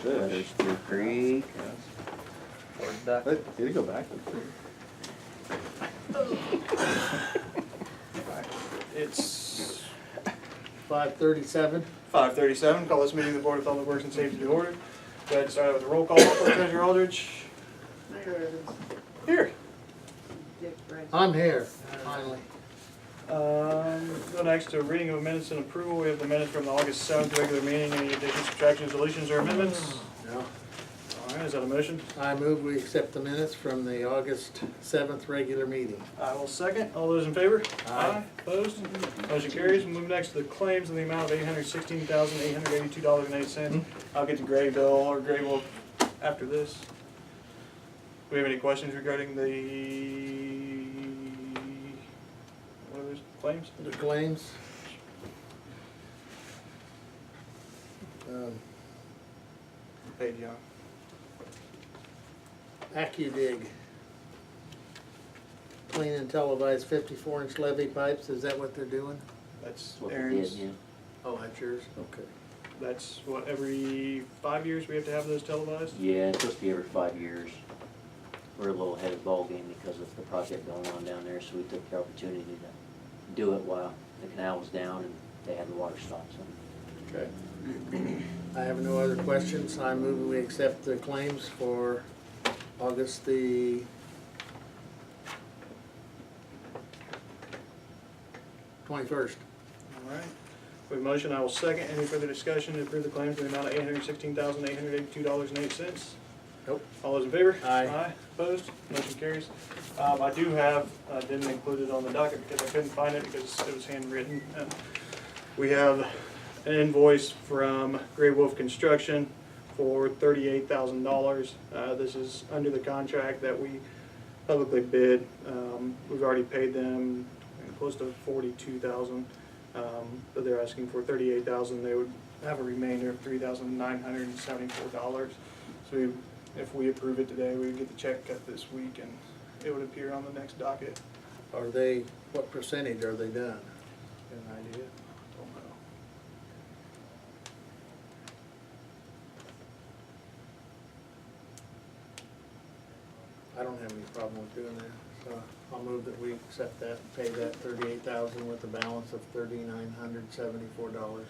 Weatherspoon Creek. Did it go back? It's 5:37. 5:37. Call this meeting of the Board of Public Works and Safety to order. Go ahead and start out with a roll call. Clerk Treasurer Aldridge. Here. I'm here, finally. Go next to reading of minutes and approval. We have the minutes from the August 7th regular meeting. Any additions, subtractions, deletions, or amendments? No. All right, is that a motion? I move we accept the minutes from the August 7th regular meeting. I will second. All those in favor? Aye. Opposed? Motion carries. We'll move next to the claims in the amount of $816,882.08. I'll get to Gray Bill or Gray Wolf after this. Do we have any questions regarding the, what are those claims? The claims. Paid, John. AccuDig. Clean and televised 54-inch levee pipes, is that what they're doing? That's That's what they did, Aaron's. yeah. Oh, that's yours? Okay. That's what, every 5 years we have to have those televised? Yeah, it's supposed to be every 5 years. We're a little ahead of the ballgame because of the project going on down there, so we took the opportunity to do it while the canal was down and they had the water stop, so. Okay. I have no other questions. I move we accept the claims for August the 21st. All right. We have a motion. I will second. Any further discussion to approve the claims in the amount of $816,882.08? Nope. All those in favor? Aye. Opposed? Motion carries. I do have, didn't include it on the docket because I couldn't find it because it was handwritten. We have an invoice from Gray Wolf Construction for $38,000. This is under the contract that we publicly bid. We've already paid them close to $42,000, but they're asking for $38,000. They would have a remainder of $3,974. So if we approve it today, we would get the check cut this week, and it would appear on the next docket. Are they, what percentage are they done? An idea? Don't know. I don't have any problem with doing that, so I'll move that we accept that and pay that $38,000 with a balance of $3,974.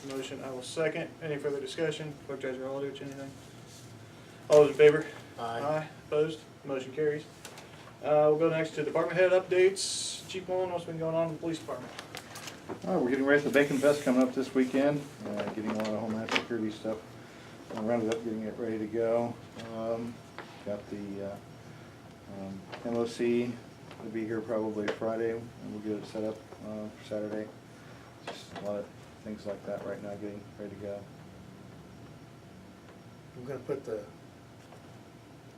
This motion, I will second. Any further discussion? Clerk Treasurer Aldridge, anything? All those in favor? Aye. Opposed? Motion carries. We'll go next to department head updates. Chief Mullen, what's been going on in the police department? We're getting ready for the Bacon Fest coming up this weekend, getting a lot of Homeland Security stuff rounded up, getting it ready to go. Got the MOC will be here probably Friday, and we'll get it set up for Saturday. Just a lot of things like that right now, getting ready to go. I'm gonna put the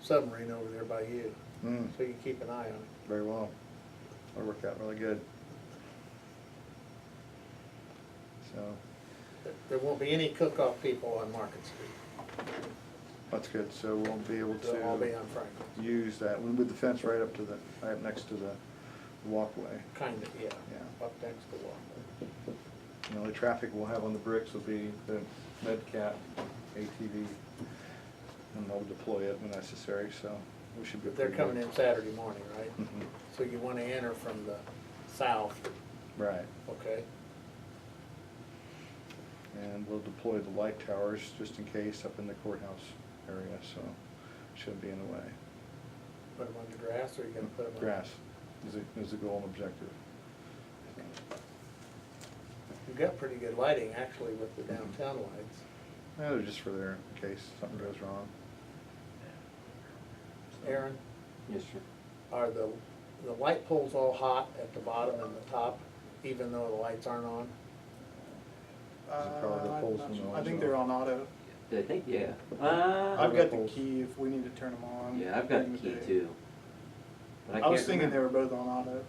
submarine over there by you, so you keep an eye on it. Very well. That'll work out really good. So There won't be any cook-off people on Market Street. that's good. So we'll be able They'll all be to on Franklin. use that. We'll move the fence right up to the next to the walkway. Kind of, yeah. Yeah. Up next to one. The only traffic we'll have on the bricks will be the Medcat ATV, and they'll deploy it when necessary, so we should be. They're coming in Saturday morning, right? Mhm. So you want to enter from the south, Right, okay? and we'll deploy the light towers just in case up in the courthouse area, so shouldn't be in the way. Put them under grass, or you gonna put them? Grass is the goal and objective. You've got pretty good lighting, actually, with the downtown lights. They're just for there in case something goes wrong. Aaron, Yes, sir. are the light poles all hot at the bottom and the top, even though the lights aren't on? Is it power the poles I'm not when sure. the I lights think are they're on? on auto. I think, yeah. I've got the poles. key if we need to turn them on. Yeah, I've got during the key day. too. But I was can't thinking they remember. were both on auto.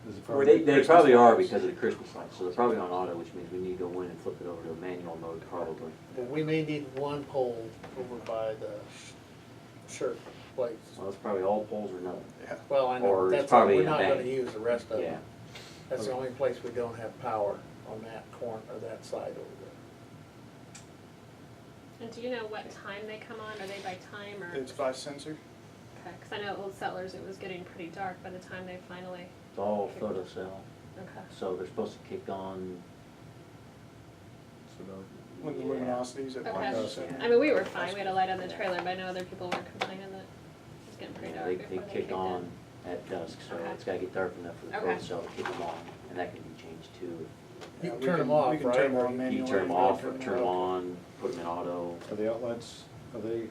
Is it Or power- they probably are because of the Christmas lights, so they're probably on auto, which means we need to go in and flip it over to manual mode probably. Well, we may need one pole over by the shirt place. Well, it's probably all poles or nothing. Yeah. Well, I know, Or but it's that's, all- probably we're in a not gonna bank. use the rest of Yeah. them. That's the only place we don't have power on that corner, or that side over there. And do you know what time they come on? Are they by time or? It's by sensor. Okay, because I know Old Settlers, it was getting pretty dark by the time they finally. It's all photocell, Okay. so they're supposed to kick on. With the luminosities at Okay. 1%. I mean, we were fine. We had a light on the trailer, but I know other people were complaining that it was getting pretty dark They before they kick kicked on in. at dusk, so Okay. it's gotta get dark enough for the Okay. photocell to kick them on, and that can be changed too. You Yeah, can we turn them off, We can right? turn them Or on you- manually. You turn them we off can or turn them on, put them in auto, Are the outlets, are they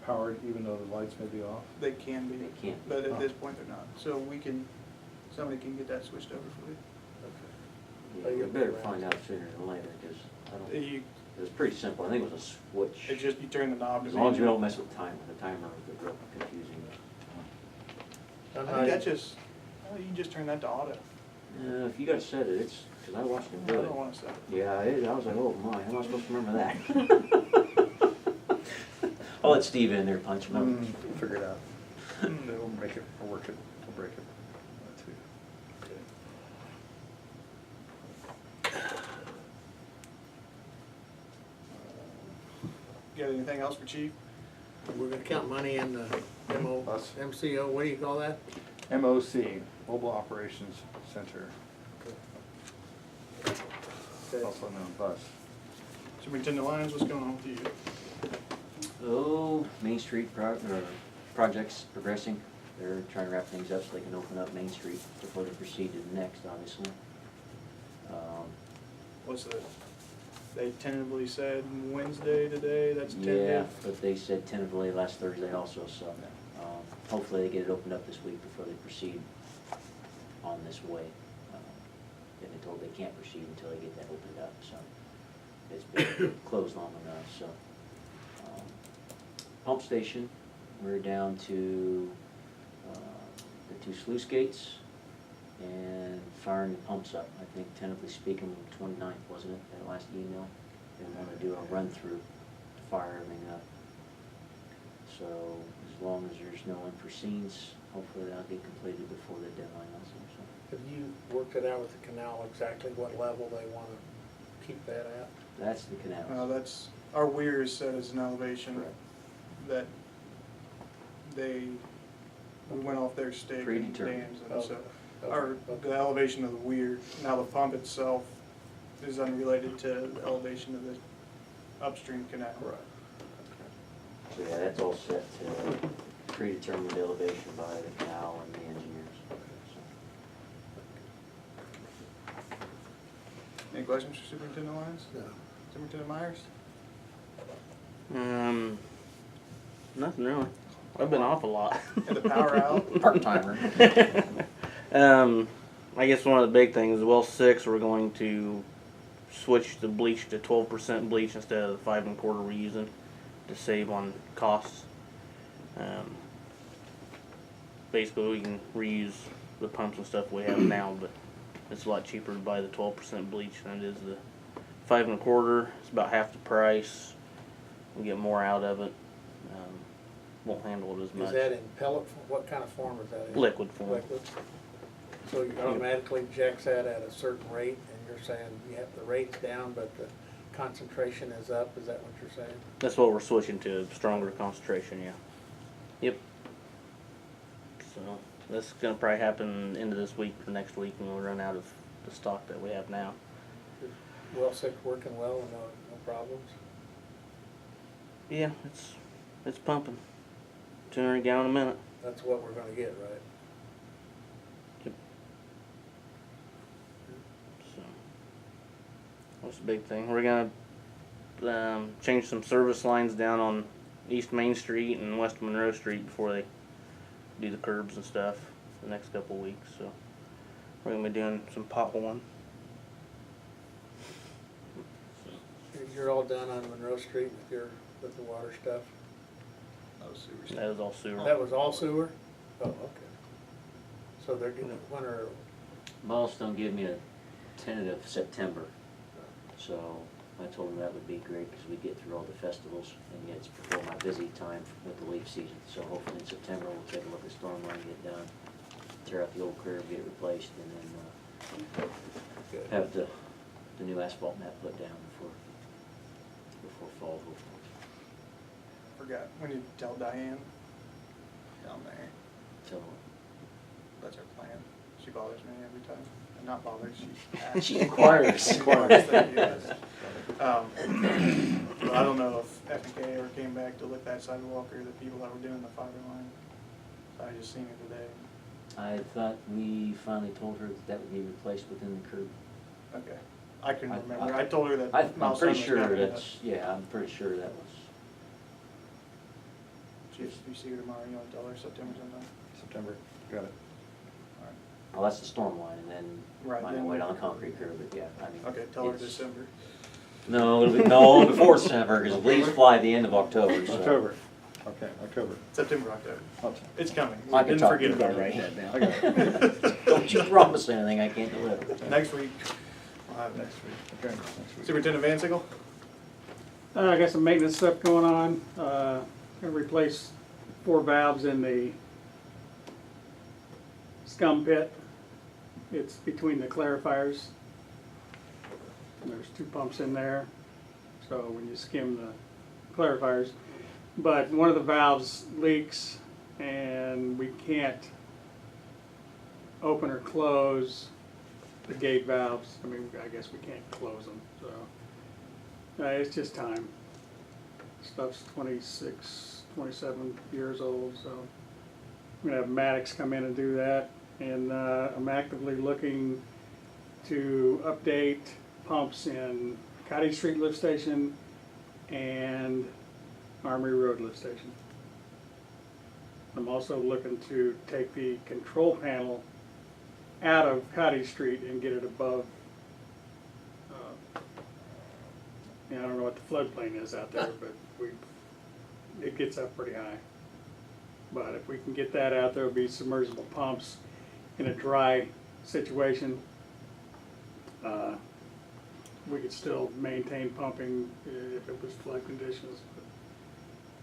powered even though the lights may be off? They can be, they can't. but Oh. at this point they're not. So somebody can get that switched over for you. Yeah, you better find out sooner than later, because I don't, You, it was pretty simple, I think it was a switch. it's just, you turn the knob. As long as we don't mess with the timer, the timer was real confusing. I think that just, you can just turn that to auto. If you gotta set it, it's, cause I watched him I do don't it. wanna set it. Yeah, I was like, oh my, how am I supposed to remember that? I'll let Steve in there punch him up. Figure it out. We'll make it, we'll work it, we'll break it. That too. Got anything else for chief? We're gonna count money in the Bus. MCO, what do you call that? MOC, Mobile Operations Center, Okay. also known bus. Superintendent Lyons, what's going on with you? Oh, Main Street project's progressing. They're trying to wrap things up so they can open up Main Street before they proceed to the next, obviously. What's the, they tentatively said Wednesday today, that's Yeah, tentative? but they said tentatively last Thursday also, so hopefully they get it opened up this week before they proceed on this way. They've been told they can't proceed until they get that opened up, so it's been closed long enough, so. Pump station, we're down to the 2 sluice gates and firing the pumps up. I think tentatively speaking, 29th, wasn't it, that last email? They want to do a run-through to fire everything up. So as long as there's no unforeseens, hopefully that'll get completed before the deadline also, so. Have you worked it out with the canal, exactly what level they wanna keep that at? That's the canal. That's, our weir is set as an elevation that we went off their stick and Predetermined. dams, and so, Okay. the elevation of the weir, now the pump itself is unrelated to the elevation of the upstream canal. Right. So yeah, that's all set to predetermined elevation by the canal and the engineers. Any questions for Superintendent Lyons? No. Superintendent Myers? Nothing really. I've been off a lot. Had the power out? Part-timer. I guess one of the big things, well 6, we're going to switch the bleach to 12% bleach instead of the 5 1/4 we're using to save on costs. Basically, we can reuse the pumps and stuff we have now, but it's a lot cheaper to buy the 12% bleach than it is the 5 1/4. It's about half the price. We get more out of it. Won't handle it as much. Is that in pellet, what kind of form is that in? Liquid form. Liquid? So you automatically injects that at a certain rate, and you're saying you have the rate's down, but the concentration is up, is that what you're saying? That's what we're switching to, stronger concentration, yeah. Yep. So, that's gonna probably happen into this week or next week when we run out of the stock that we have now. Well, 6 working well and no problems? Yeah, it's pumping. 200 gallon a minute. That's what we're gonna get, right? Yep. So, that's a big thing. We're gonna change some service lines down on East Main Street and West Monroe Street before they do the curbs and stuff the next couple of weeks. So we're gonna be doing some potholing. You're all done on Monroe Street with the water stuff? That was all sewer. That was all sewer? Oh, okay. So they're getting, when are, Milestone gave me a tentative September, so I told them that would be great because we get through all the festivals and it's before my busy time with the leaf season. So hopefully in September we'll take a look at storm line, get done, tear out the old curb, get it replaced, and then have the new asphalt mat put down before fall hopefully. forgot. We need to tell Diane down there. So, That's our plan. She bothers me every time. Not bothers, She inquires. Yes. But I don't know if F&K ever came back to look that sidewalk or the people that were doing the fiber line. I just seen it today. I thought we finally told her that would be replaced within the curb. Okay. I couldn't I- remember. I told her that. I'm Miles pretty Sun was sure coming, but that's, yeah, I'm pretty sure that was, If you see her tomorrow, you want to tell her September sometime? September, got it. All right. well, that's the storm line, and then Right, might then- wait on the concrete curb, but yeah, I mean. Okay, tell her it's- December. No, it'll be, no, before December, because the leaves fly at the end of October, so. October, okay, October. September, October. Okay. It's coming. I can Didn't talk forget to you about about it. that I got it. Don't you promise anything I can't deliver. Next week, I'll have it next week. Okay, next week. Superintendent Van Sickle? I got some maintenance stuff going on. Gonna replace 4 valves in the scum pit. It's between the clarifiers. There's 2 pumps in there, so when you skim the clarifiers. But one of the valves leaks and we can't open or close the gate valves. I mean, I guess we can't close them, so. It's just time. Stuff's 26, 27 years old, so I'm gonna have Maddox come in and do that. And I'm actively looking to update pumps in Cottage Street lift station and Armory Road lift station. I'm also looking to take the control panel out of Cottage Street and get it above. I don't know what the floodplain is out there, but it gets up pretty high. But if we can get that out, there'll be submersible pumps in a dry situation. We could still maintain pumping if it was flood conditions. But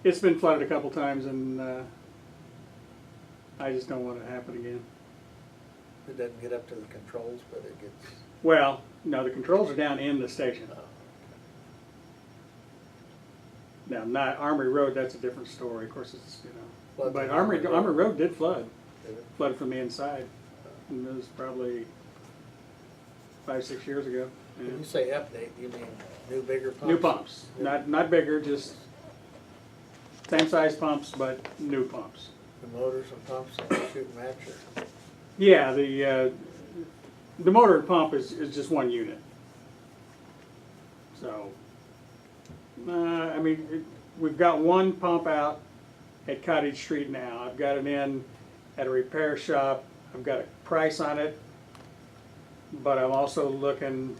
it's been flooded a couple times, and I just don't want it to happen again. It doesn't get up to the controls, but it gets. Well, no, the controls are down in the station. Now, not Armory Road, that's a different story. Of course, it's, Floods but on Armory Road. Armory Road did flood. Did it? Flooded from the inside. And it was probably 5, 6 years ago. Yeah. When you say update, you mean new, bigger pumps? New pumps, not bigger, just same size pumps, but new pumps. The motors and pumps and shoot match or? Yeah, the motor and pump is just one unit. So, I mean, we've got one pump out at Cottage Street now. I've got it in at a repair shop. I've got a price on it, but I'm also looking.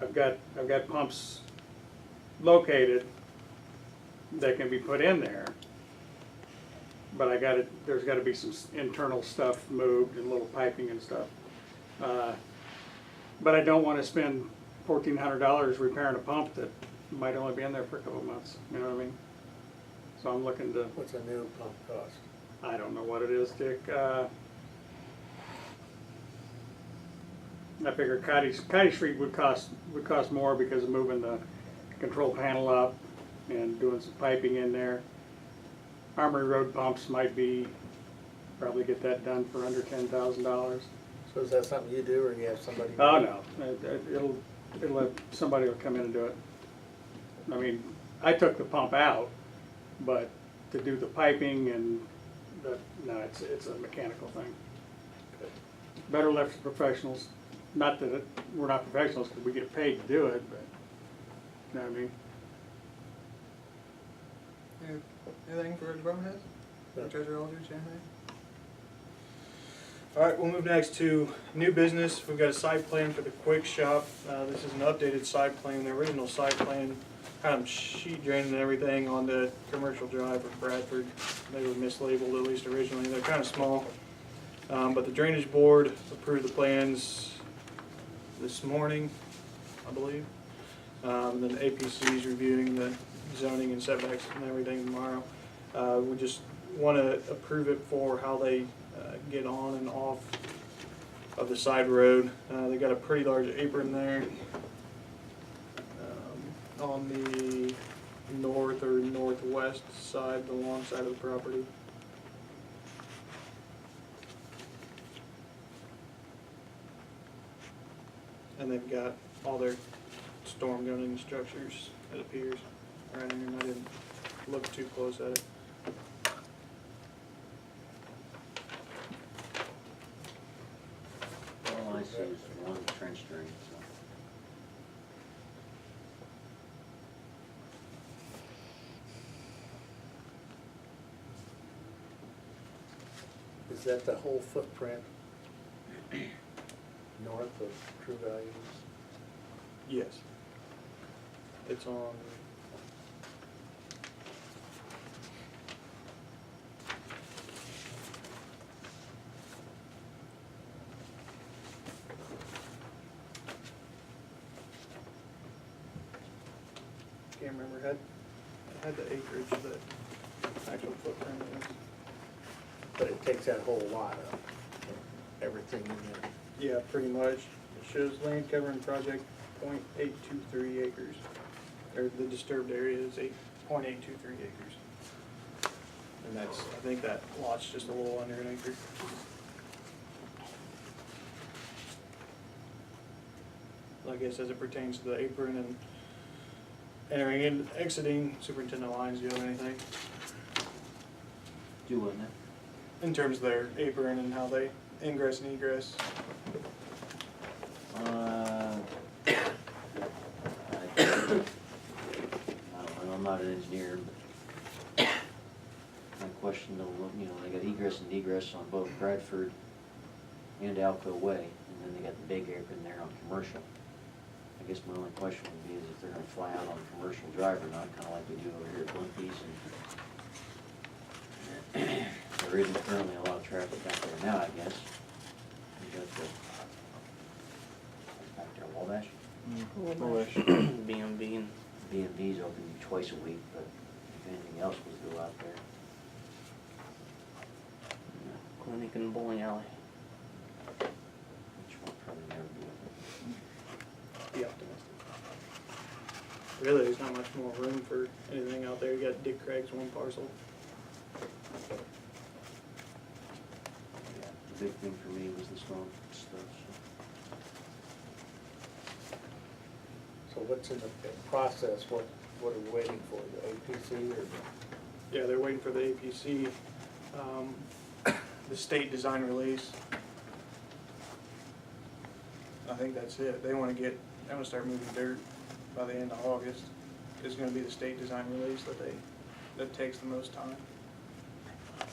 I've got pumps located that can be put in there, but there's got to be some internal stuff moved and little piping and stuff. But I don't want to spend $1,400 repairing a pump that might only be in there for a couple of months. You know what I mean? So I'm looking to. What's a new pump cost? I don't know what it is, Dick. I figure Cottage Street would cost more because of moving the control panel up and doing some piping in there. Armory Road pumps might probably get that done for under $10,000. So is that something you do or you have somebody? Oh no, it'll have somebody will come in and do it. I mean, I took the pump out, but to do the piping and no, it's a mechanical thing. Better left to professionals. Not that we're not professionals because we get paid to do it, but you know what I mean. Anything for department heads? No. Treasurer Aldridge, anything? All right, we'll move next to new business. We've got a site plan for the Quick Shop. This is an updated site plan. The original site plan, kind of sheet draining and everything on the commercial drive of Bradford. They were mislabeled, at least originally. They're kind of small. But the drainage board approved the plans this morning, I believe. And then APC is reviewing the zoning and setbacks and everything tomorrow. We just want to approve it for how they get on and off of the side road. They got a pretty large apron there on the north or northwest side, the long side of the property. And they've got all their storm gunning structures, it appears, around here, and I didn't look too close at it. All I see is one trench drain, so. Is that the whole footprint north of True Values? Yes. It's on. Can't remember, had the acreage, the actual footprint is. But it takes that whole lot up, everything in there. Yeah, pretty much. It shows land covering project 0.823 acres. Or the disturbed area is 0.823 acres. And that's, I think that lot's just a little under an acre. I guess as it pertains to the apron and entering and exiting superintendent lines, do you have anything? Do what now? In terms of their apron and how they ingress and egress? I don't know, I'm not an engineer, but my question though, you know, they got egress and egress on both Bradford and Alco Way, and then they got the big apron there on commercial. I guess my only question would be is if they're gonna fly out on commercial drive or not, kinda like we do over here at Delphi's. And there isn't currently a lot of traffic out there now, I guess. You got the, back there, Wabash. B&B and B&B's open twice a week, but if anything else was to go out there. clinic and bowling alley. Which will probably never be open. Be optimistic. Really, there's not much more room for anything out there. You got Dick Craig's one parcel. Yeah, the big thing for me was the storm stuff, So what's in the process, what are we waiting for, the APC or? Yeah, they're waiting for the APC, the state design release. I think that's it. They wanna start moving dirt by the end of August. Is gonna be the state design release that takes the most time.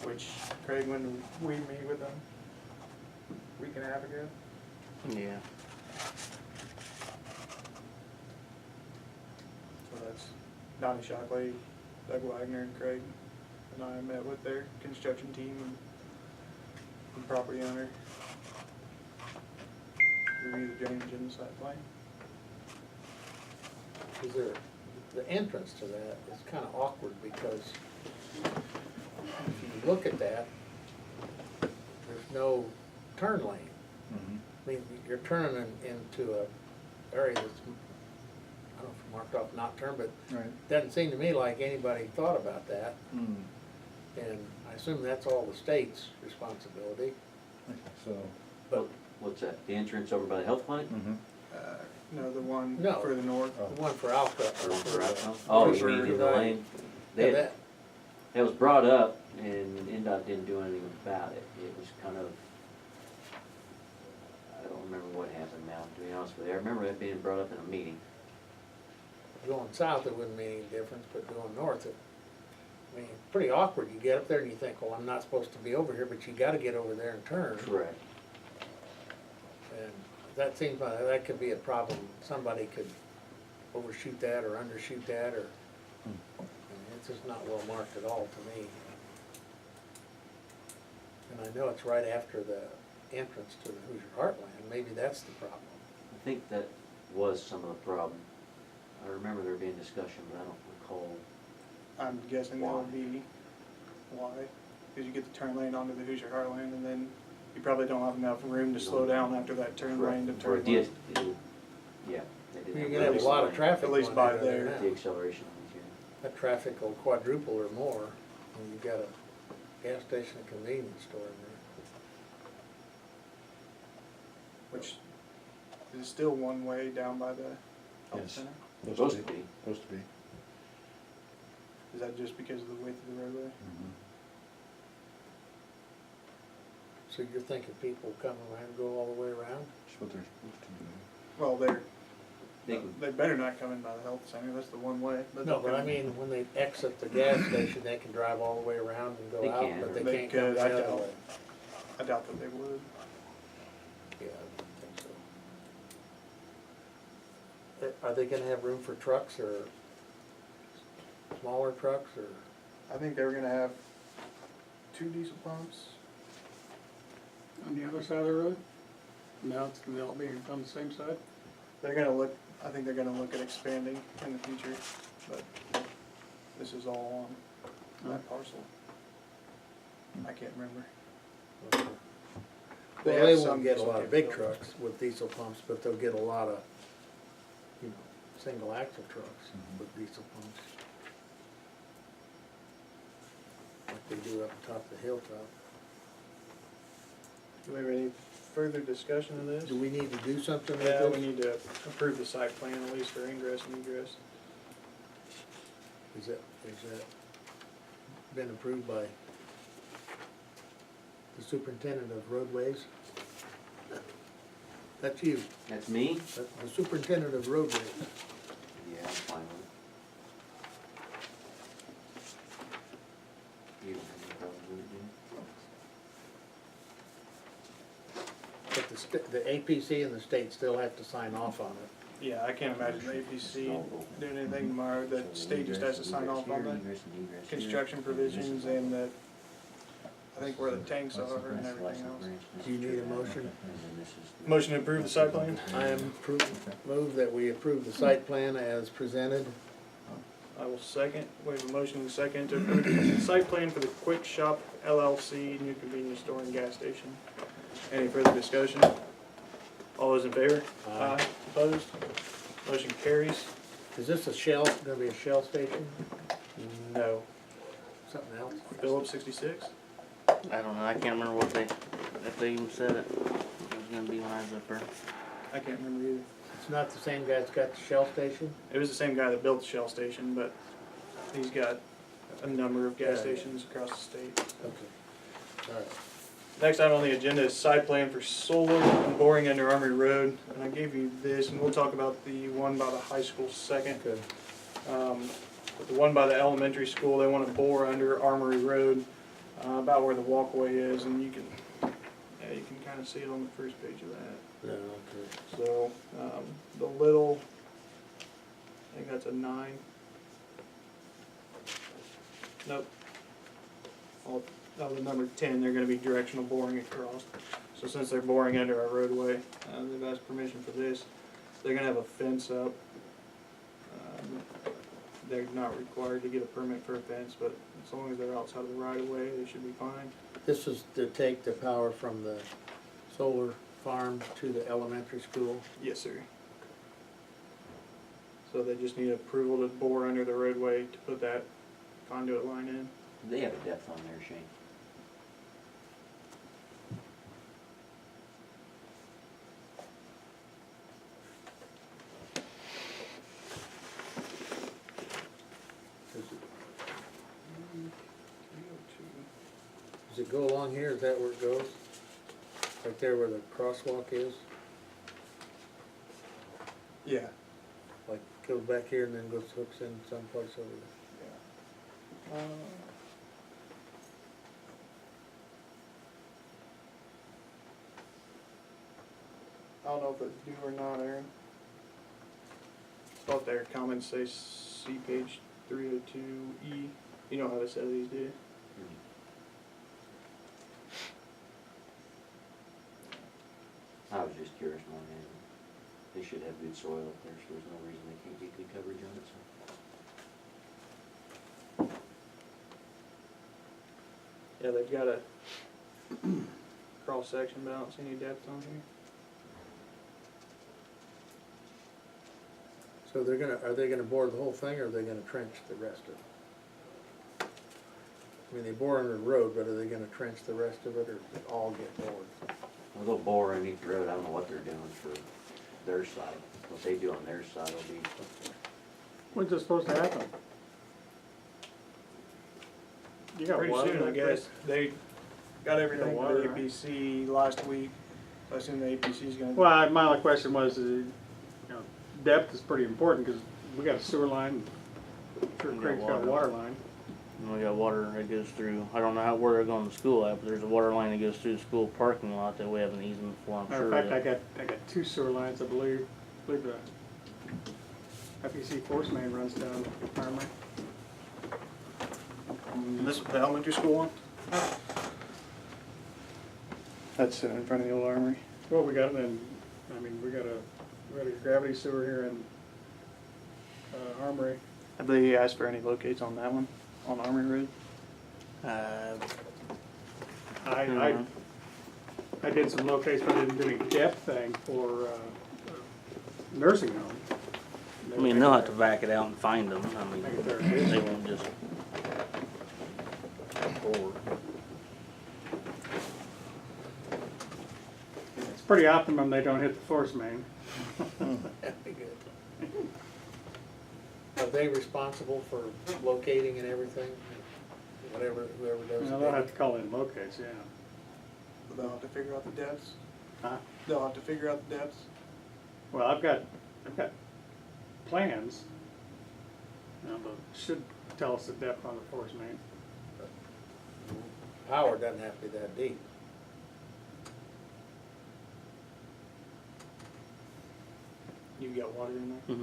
Which, Craig, when did we meet with them? Week and a half ago? Yeah. So that's Donnie Shockley, Doug Wagner, and Craig, and I met with their construction team and property owner. Review the drainage in the site plan. Is there, the entrance to that is kinda awkward because if you look at that, there's no turn lane. I mean, you're turning into a area that's, I don't know if marked off not turn, but Right. doesn't seem to me like anybody thought about that. Mm. And I assume that's all the state's responsibility, So, but what's that, the entrance over by the health clinic? No, the one No. further north. Oh. the one for Alpha. Or one for Alco? for- Oh, you for- mean in the lane? Yeah, They- that, It was brought up and NDOT didn't do anything about it. It was kind of, I don't remember what happened now, to be honest with you. I remember it being brought up in a meeting. going south, it wouldn't make any difference, but going north, I mean, it's pretty awkward. You get up there and you think, well, I'm not supposed to be over here, but you gotta get over there and turn. Correct. And that seems like, that could be a problem. Somebody could overshoot that or undershoot that, or, I mean, it's just not well marked at all to me. And I know it's right after the entrance to the Hoosier Heartland. Maybe that's the problem. I think that was some of the problem. I remember there being discussion, but I don't recall. I'm guessing that would be why, because you get the turn lane onto the Hoosier Heartland, and then you probably don't have enough room to slow down after that turn lane to Or turn it left. did, yeah. They didn't You're have gonna have a lot of release traffic At least going by over there. line, now. The acceleration lanes, that traffic will quadruple or more when you've got a gas station and convenience store in there. Which is still one way down by the health Yes. center. Supposed to be. Supposed to be. Is that just because of the width of the roadway? So you're thinking people come around, go all the way around? That's what they're supposed to do. Well, They could- they better not come in by the health center, that's the one way. No, they'll but I come- mean, when they exit the gas station, they can drive all the way around and They go out, can. but they They can't come could, the I other doubt. way. I doubt that they would. Yeah, I don't think so. Are they gonna have room for trucks or smaller trucks or? I think they were gonna have 2 diesel pumps. On the other side of the road? No, they'll be on the same side? They're gonna look, I think they're gonna look at expanding in the future, but this is all on that parcel. I can't remember. They Well, have they some won't get a diesel lot of big capabilities. trucks with diesel pumps, but they'll get a lot of, you know, single axle trucks with diesel pumps. Like they do up top of the hilltop. Do we have any further discussion of this? Do we need to do something with Yeah, we this? need to approve the site plan at least for ingress and egress. Is that been approved by the superintendent of roadways? That's you, That's me? that's the superintendent of roadways. Yeah, I'm fine with it. You don't have any problem with it, do you? But the APC and the state still have to sign off on it. Yeah, I can't imagine the APC doing anything tomorrow. The state just has to sign off on the construction provisions and the, I think where the tanks are and everything else. Do you need a motion? Motion to approve the site plan? I move that we approve the site plan as presented. I will second. We have a motion and a second to approve the site plan for the Quick Shop LLC, new convenience store and gas station. Any further discussion? All those in favor? Aye. Opposed? Motion carries. Is this gonna be a Shell station? No. Something else? Phillips 66? I don't know, I can't remember if they even said it. It was gonna be when I was up there. I can't remember either. It's not the same guy that's got the Shell station? It was the same guy that built the Shell station, but he's got a number of gas Yeah. stations across the state. Okay, all right. Next item on the agenda is site plan for solar and boring under Armory Road. And I gave you this, and we'll talk about the one by the high school second. Good. But the one by the elementary school, they want to bore under Armory Road, about where the walkway is, and you can kind of see it on the first page of that. Yeah, okay. So, the little, I think that's a 9. Nope. The number 10, they're gonna be directional boring across. So since they're boring under our roadway, they've asked permission for this. They're gonna have a fence up. They're not required to get a permit for a fence, but as long as they're outside of the right of way, they should be fine. This is to take the power from the solar farm to the elementary school. Yes, sir. So they just need approval to bore under the roadway to put that conduit line in. They have a depth on there, Shane. Does it go along here? Is that where it goes? Right there where the crosswalk is? Yeah. Like goes back here and then goes hooks in someplace over there? I don't know if it's due or not, Aaron. Thought their comments say see page 302E. You know how to set these, do you? I was just curious more than anything. They should have good soil up there, so there's no reason they can't get good coverage on it, so. Yeah, they've got a cross section, but I don't see any depth on here. So are they gonna bore the whole thing, or are they gonna trench the rest of it? I mean, they bore under the road, but are they gonna trench the rest of it, or does it all get bored? Well, they'll bore underneath the road, I don't know what they're doing for their side. What they do on their side will be, When's this supposed to happen? You got Pretty water soon, I in that guess. They got everything Yeah, for the water, right? APC last week. I assume the APC's gonna. Well, my only question was, depth is pretty important, because we got a sewer line, sure We got Craig's got a water. water line. And we got water that goes through, I don't know where they're going to school at, but there's a water line that goes through the school parking lot that we have an easement for, I'm Matter sure. of fact, that- I got two sewer lines, I believe the FEC force main runs down Armory. And this is the elementary school one? That's in front of the old armory. Well, we got we got a gravity sewer here in Armory. Have they asked for any locates on that one, on Armory Road? I did some locates, but I didn't do any depth thing for nursing home. I mean, they'll have to back it out and find them, I mean, Make it their business. they won't just bore. It's pretty optimum they don't hit the force main. That'd be good. Are they responsible for locating and everything? Whoever does They'll have to call in locates, yeah. They'll have to figure out the depths. Huh? They'll have to figure out the depths. Well, I've got plans, but should tell us the depth on the force main. Power doesn't have to be that deep. You got water in there?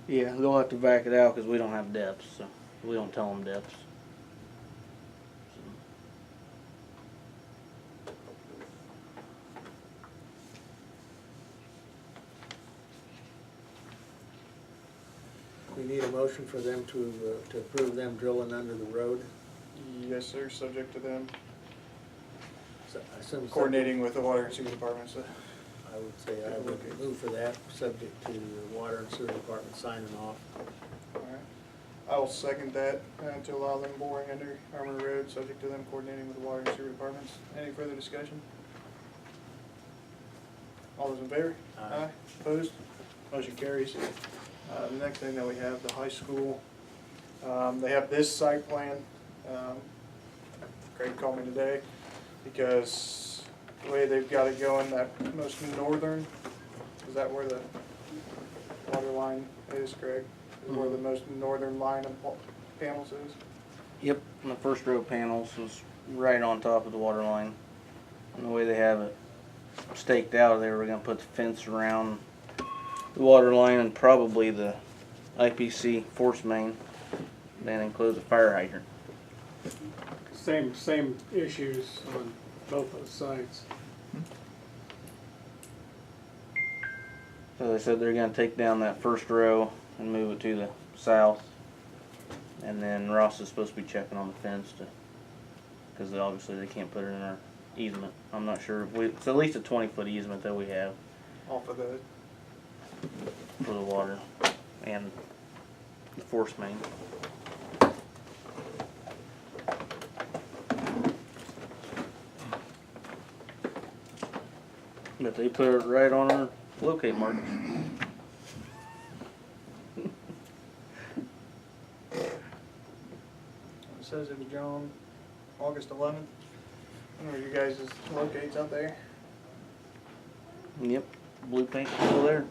Yeah, they'll have to back it out, cause we don't have depths, so, we don't tell them depths. We need a motion for them to approve them drilling under the road. Yes, sir, subject to them So I assume coordinating with the water and sewer departments. I would say I would move for that, subject to the water and sewer department signing off. Alright. I will second that, to allow them boring under Armory Road, subject to them coordinating with the water and sewer departments. Any further discussion? All those in favor? Aye. Opposed? Motion carries. The next thing that we have, the high school, they have this site plan. Craig called me today because the way they've got it going, that most northern, is that where the water line is, Craig? Is where the most northern line of panels is? Yep, and the first row of panels was right on top of the water line. And the way they have it staked out, they were gonna put the fence around the water line and probably the IPC force main, then enclose a fire hydrant. Same issues on both those sites. So they said they're gonna take down that first row and move it to the south. And then Ross is supposed to be checking on the fence cause obviously they can't put it in our easement. I'm not sure, it's at least a 20-foot easement that we have Off of the, for the water and the force main. But they put it right on our locate markers. it says it was drawn August 11th. What are you guys' locates out there? Yep, blue paint still there.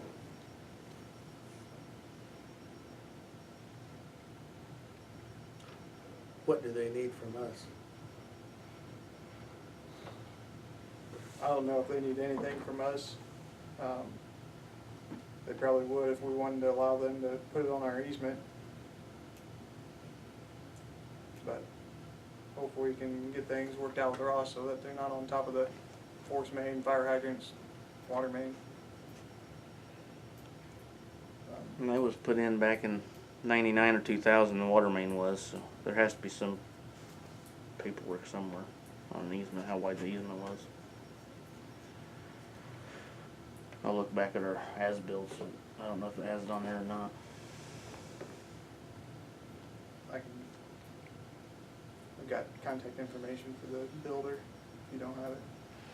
What do they need from us? I don't know if they need anything from us. They probably would if we wanted to allow them to put it on our easement. But hopefully we can get things worked out with Ross so that they're not on top of the force main, fire hydrants, water main. And that was put in back in 99 or 2000, the water main was, so there has to be some paperwork somewhere on an easement, how wide the easement was. I'll look back at our as-bills and I don't know if it has it on there or not. I can, I've got contact information for the builder, if you don't have it,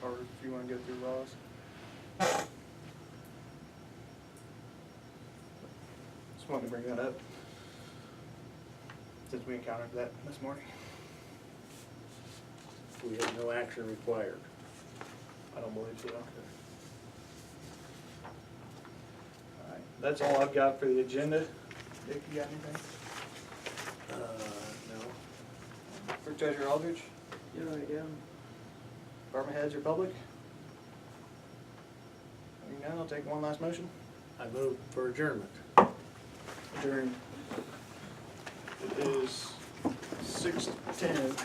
or if you wanna go through Ross. Just wanted to bring that up, since we encountered that this morning. We have no action required. I don't believe so. Alright, that's all I've got for the agenda. Dick, you got anything? No. For Treasurer Aldrich? Yeah, yeah. Department heads or public? Hearing none, I'll take one last motion. I move for adjournment. Adjourn. It is 6:10.